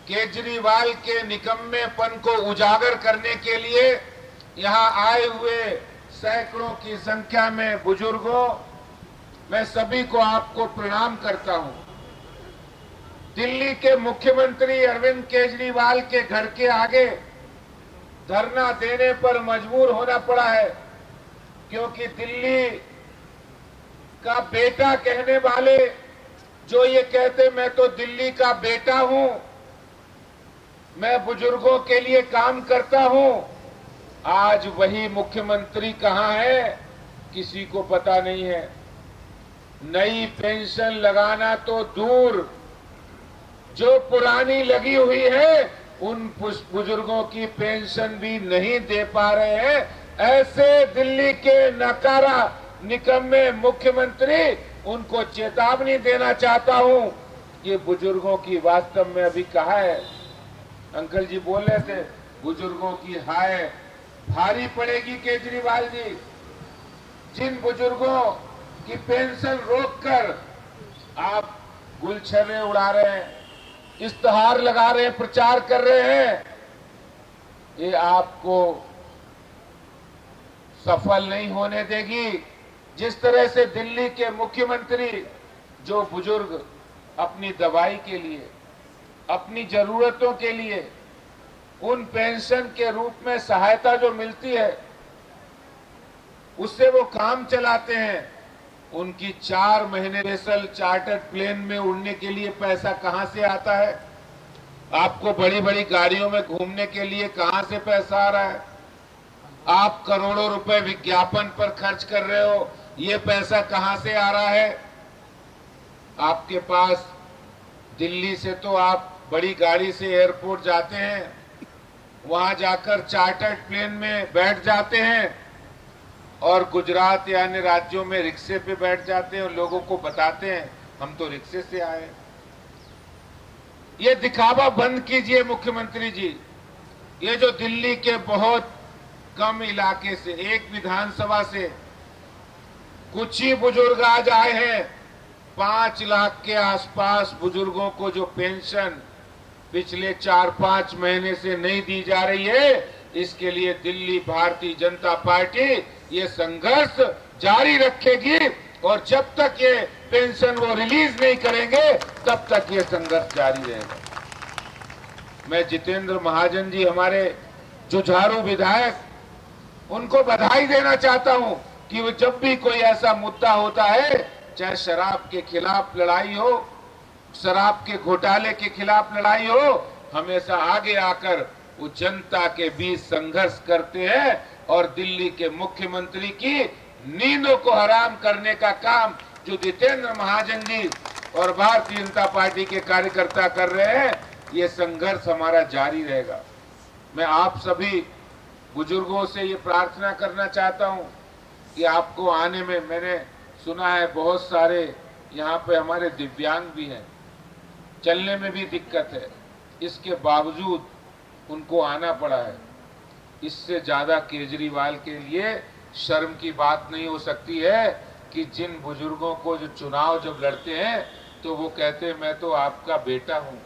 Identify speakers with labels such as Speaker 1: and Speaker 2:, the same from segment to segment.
Speaker 1: केजरीवाल के निकम्मेपन को उजागर करने के लिए यहां आए हुए सैकड़ों की संख्या में बुजुर्गों, मैं सभी को आपको प्रणाम करता हूं। दिल्ली के मुख्यमंत्री अरविंद केजरीवाल के घर के आगे धरना देने पर मजबूर होना पड़ा है, क्योंकि दिल्ली का बेटा कहने वाले जो ये कहते मैं तो दिल्ली का बेटा हूं, मैं बुजुर्गों के लिए काम करता हूं, आज वही मुख्यमंत्री कहां है किसी को पता नहीं है। नई पेंशन लगाना तो दूर, जो पुरानी लगी हुई है उन बुजुर्गों की पेंशन भी नहीं दे पा रहे हैं। ऐसे दिल्ली के नकारा निकम्मे मुख्यमंत्री, उनको चेतावनी देना चाहता हूं। ये बुजुर्गों की वास्तव में अभी कहा है, अंकल जी बोल रहे थे, बुजुर्गों की हाय भारी पड़ेगी केजरीवाल जी। जिन बुजुर्गों की पेंशन रोककर आप गुलछर्रे उड़ा रहे हैं, इश्तहार लगा रहे हैं, प्रचार कर रहे हैं, ये आपको सफल नहीं होने देगी। जिस तरह से दिल्ली के मुख्यमंत्री जो बुजुर्ग अपनी दवाई के लिए, अपनी जरूरतों के लिए उन पेंशन के रूप में सहायता जो मिलती है उससे वो काम चलाते हैं, उनकी 4 महीने स्पेशल चार्टर्ड प्लेन में उड़ने के लिए पैसा कहां से आता है? आपको बड़ी बड़ी गाड़ियों में घूमने के लिए कहां से पैसा आ रहा है? आप करोड़ों रुपए विज्ञापन पर खर्च कर रहे हो, ये पैसा कहां से आ रहा है? आपके पास दिल्ली से तो आप बड़ी गाड़ी से एयरपोर्ट जाते हैं, वहां जाकर चार्टर्ड प्लेन में बैठ जाते हैं और गुजरात या अन्य राज्यों में रिक्शे पे बैठ जाते हैं और लोगों को बताते हैं हम तो रिक्शे से आए। ये दिखावा बंद कीजिए मुख्यमंत्री जी। ये जो दिल्ली के बहुत कम इलाके से, एक विधानसभा से कुछ ही बुजुर्ग आज आए हैं, 5 लाख के आसपास बुजुर्गों को जो पेंशन पिछले 4-5 महीने से नहीं दी जा रही है, इसके लिए दिल्ली भारतीय जनता पार्टी ये संघर्ष जारी रखेगी और जब तक ये पेंशन वो रिलीज नहीं करेंगे तब तक ये संघर्ष जारी रहेगा। मैं जितेंद्र महाजन जी, हमारे जुझारू विधायक, उनको बधाई देना चाहता हूं कि वो जब भी कोई ऐसा मुद्दा होता है, चाहे शराब के खिलाफ लड़ाई हो, शराब के घोटाले के खिलाफ लड़ाई हो, हमेशा आगे आकर वो जनता के बीच संघर्ष करते हैं और दिल्ली के मुख्यमंत्री की नींदों को हराम करने का काम जो जितेंद्र महाजन जी और भारतीय जनता पार्टी के कार्यकर्ता कर रहे हैं, ये संघर्ष हमारा जारी रहेगा। मैं आप सभी बुजुर्गों से ये प्रार्थना करना चाहता हूं कि आपको आने में, मैंने सुना है बहुत सारे यहाँ पे हमारे दिव्यांग भी हैं, चलने में भी दिक्कत है, इसके बावजूद उनको आना पड़ा है। इससे ज्यादा केजरीवाल के लिए शर्म की बात नहीं हो सकती है कि जिन बुजुर्गों को जो चुनाव जब लड़ते हैं तो वो कहते हैं मैं तो आपका बेटा हूं,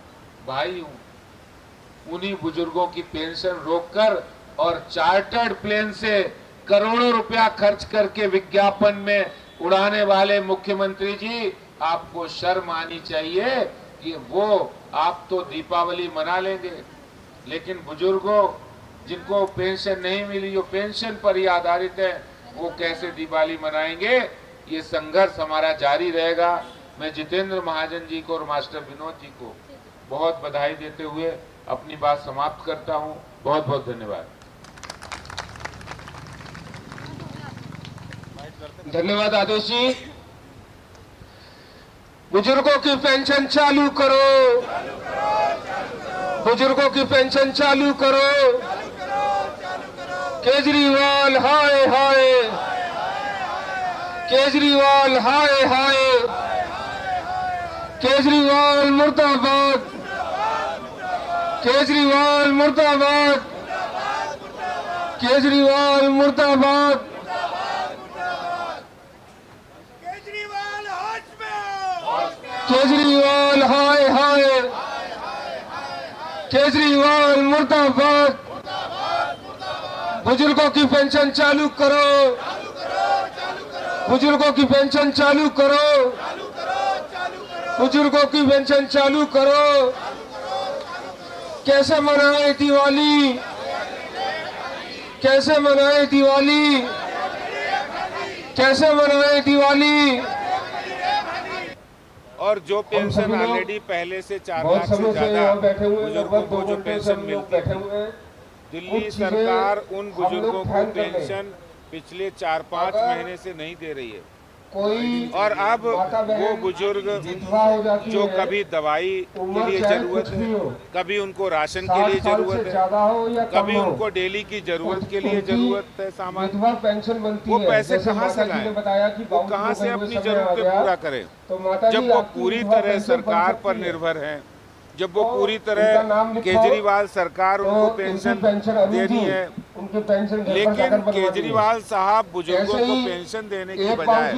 Speaker 1: भाई हूं। उन्हीं बुजुर्गों की पेंशन रोककर और चार्टर्ड प्लेन से करोड़ों रुपया खर्च करके विज्ञापन में उड़ाने वाले मुख्यमंत्री जी, आपको शर्म आनी चाहिए कि वो आप तो दीपावली मना लेंगे, लेकिन बुजुर्गों जिनको पेंशन नहीं मिली, जो पेंशन पर ही आधारित है, वो कैसे दिवाली मनाएंगे? ये संघर्ष हमारा जारी रहेगा। मैं जितेंद्र महाजन जी को और मास्टर विनोद जी को बहुत बधाई देते हुए अपनी बात समाप्त करता हूं। बहुत बहुत धन्यवाद।
Speaker 2: धन्यवाद आदेश जी। बुजुर्गों की पेंशन चालू करो, बुजुर्गों की पेंशन चालू करो। केजरीवाल हाय हाय, केजरीवाल हाय हाय, केजरीवाल मुर्दाबाद, केजरीवाल मुर्दाबाद, केजरीवाल मुर्दाबाद। केजरीवाल हाय हाय, केजरीवाल मुर्दाबाद। बुजुर्गों की पेंशन चालू करो, बुजुर्गों की पेंशन चालू करो, बुजुर्गों की पेंशन चालू करो। कैसे मनाए दिवाली, कैसे मनाए दिवाली, कैसे मनाए दिवाली।
Speaker 1: और जो पेंशन ऑलरेडी पहले से 4 लाख से ज्यादा बुजुर्गों को जो पेंशन मिलती थी, दिल्ली सरकार उन बुजुर्गों को पेंशन पिछले 4-5 महीने से नहीं दे रही है। और अब वो बुजुर्ग जो कभी दवाई के लिए जरूरत है, कभी उनको राशन के लिए जरूरत है, कभी उनको डेली की जरूरत के लिए जरूरत है सामान, वो पैसे कहाँ से लाएं, वो कहाँ से अपनी जरूरतें पूरा करें जब वो पूरी तरह सरकार पर निर्भर हैं, जब वो पूरी तरह केजरीवाल सरकार उनको पेंशन दे रही है। लेकिन केजरीवाल साहब बुजुर्गों को पेंशन देने की बजाय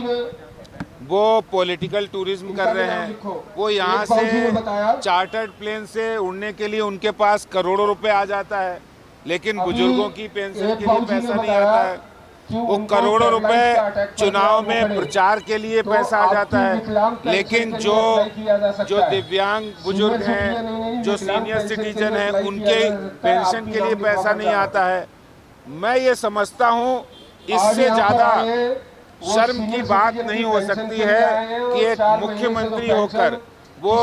Speaker 1: वो पॉलिटिकल टूरिज्म कर रहे हैं। वो यहाँ से चार्टर्ड प्लेन से उड़ने के लिए उनके पास करोड़ों रुपए आ जाता है, लेकिन बुजुर्गों की पेंशन के लिए पैसा नहीं आता है। वो करोड़ों रुपए चुनाव में प्रचार के लिए पैसा आ जाता है, लेकिन जो दिव्यांग बुजुर्ग हैं, जो सीनियर सिटीजन हैं, उनके पेंशन के लिए पैसा नहीं आता है। मैं ये समझता हूँ इससे ज़्यादा शर्म की बात नहीं हो सकती है कि एक मुख्यमंत्री होकर वो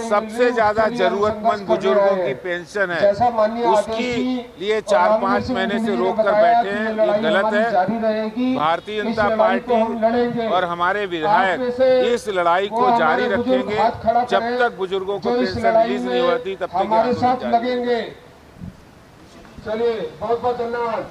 Speaker 1: सबसे ज्यादा जरूरतमंद बुजुर्गों की पेंशन है, उसकी लिए 4-5 महीने से रोक कर बैठे हैं। ये गलत है। भारतीय जनता पार्टी और हमारे विधायक इस लड़ाई को जारी रखेंगे जब तक बुजुर्गों को पेंशन रिलीज नहीं होती, तब तक
Speaker 2: लगेंगे। चलिए, बहुत बहुत धन्यवाद।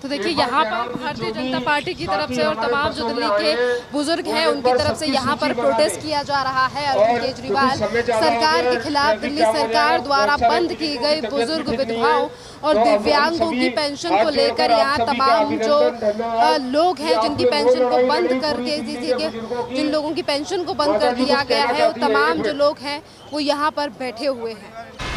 Speaker 3: तो देखिए यहाँ पर भारतीय जनता पार्टी की तरफ से और तमाम जो दिल्ली के बुजुर्ग हैं उनकी तरफ से यहाँ पर प्रोटेस्ट किया जा रहा है अरविंद केजरीवाल सरकार के खिलाफ। दिल्ली सरकार द्वारा बंद की गई बुजुर्ग विधवाओं और दिव्यांगों की पेंशन को लेकर यहाँ तमाम जो लोग हैं जिनकी पेंशन को बंद करके जिन लोगों की पेंशन को बंद कर दिया गया है, वो तमाम जो लोग हैं वो यहाँ पर बैठे हुए हैं।